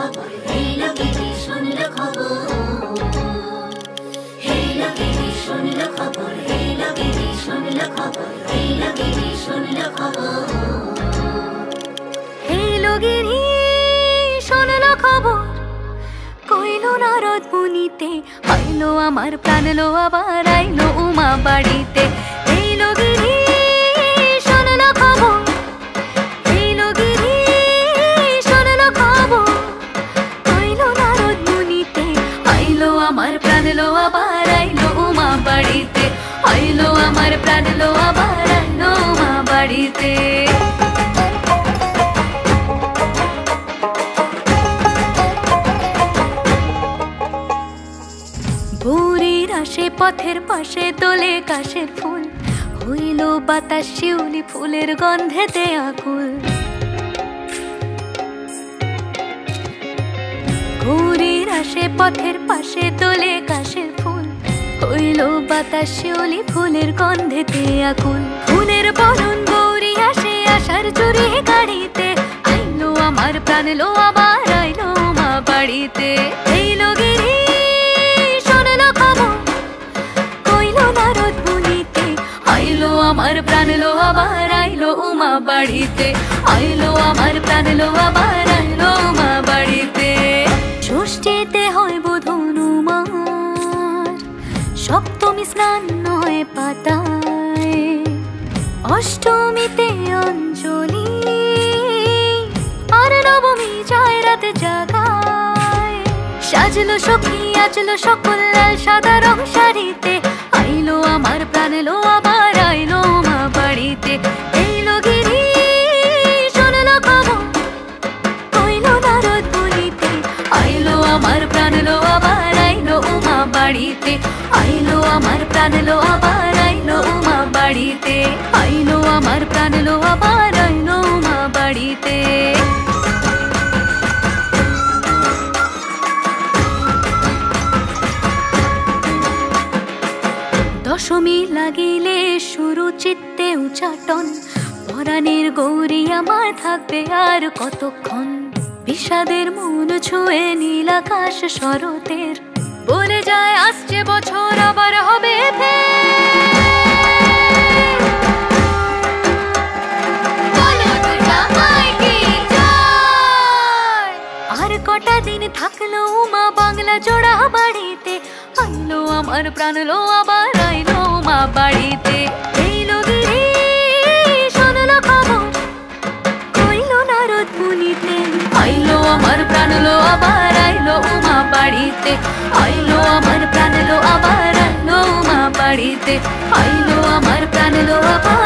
খবর, হেলো গিরি শুনলো খবর, হেলো গিরি শুনলো খবর, হেলো গিরি শুনলো খবর, হেলো গিরি শুনলো খবর, হেলো গিরি শুনলো খবর। কইলো নারদ মুনিতে, আইলো আমার প্রাণ লো আবার আইলো উমা বাড়িতে। হেলো গিরি শুনলো খবর, হেলো গিরি শুনলো খবর। কইলো নারদ মুনিতে, আইলো আমার প্রাণ লো আবার আইলো উমা বাড়িতে, আইলো আমার প্রাণ লো আবার আইলো উমা বাড়িতে। ভোরের আসে পথের পাশে তোলে কাশের ফুল, হইল বাতাস শিউলি ফুলের গন্ধেতে আকুল। ভোরের আসে পথের পাশে তোলে কাশের ফুল, হইল বাতাস শিউলি ফুলের গন্ধেতে আকুল। ফুলের বরণ গৌরী আসে আশার চুরি গাড়িতে, আইলো আমার প্রাণ লো আবার আইলো মা বাড়িতে। এইলো গিরি শুনলো খবর, কইলো নারদ মুনিতে, আইলো আমার প্রাণ লো আবার আইলো উমা বাড়িতে, আইলো আমার প্রাণ লো আবার আইলো উমা বাড়িতে। ষষ্ঠীতে হয় বোধন উমার, সপ্তমী স্নান নয় পাতায়, অষ্টমীতে অঞ্জলি, আর নবমী যায় রাত জাগায়। সাজলো সখী আজলো সকল লাল সাদা রং শাড়িতে, আইলো আমার প্রাণ লো আবার আইলো মা বাড়িতে। এইলো গিরি শুনলো খবর, কইলো নারদ মুনিতে, আইলো আমার প্রাণ লো আবার আইলো উমা বাড়িতে, আইলো আমার প্রাণ লো আবার আইলো উমা বাড়িতে, আইলো আমার প্রাণ লো আবার আইলো উমা বাড়িতে। দশমী লাগিলে শুরু চিত্তে উচাটন, পরাণের গৌরী আমার থাকবে আর কতক্ষণ। বিষাদের মন ছুঁয়ে নীল আকাশ শরতের, বলে যায় আসছে বছর আবার হবে আর কটা দিন থাকলো উমা বাংলা জোড়া বাড়িতে, আইলো আমার প্রাণ লো আবার আইলো মা বাড়িতে। এইলো গিরি শুনলো খবর, কইলো নারদ মুনিতে, আইলো আমার প্রাণ লো আবার আইলো উমা বাড়িতে, আইলো আমার প্রাণ লো আবার আইলো উমা বাড়িতে, আইলো আমার প্রাণ লো আবার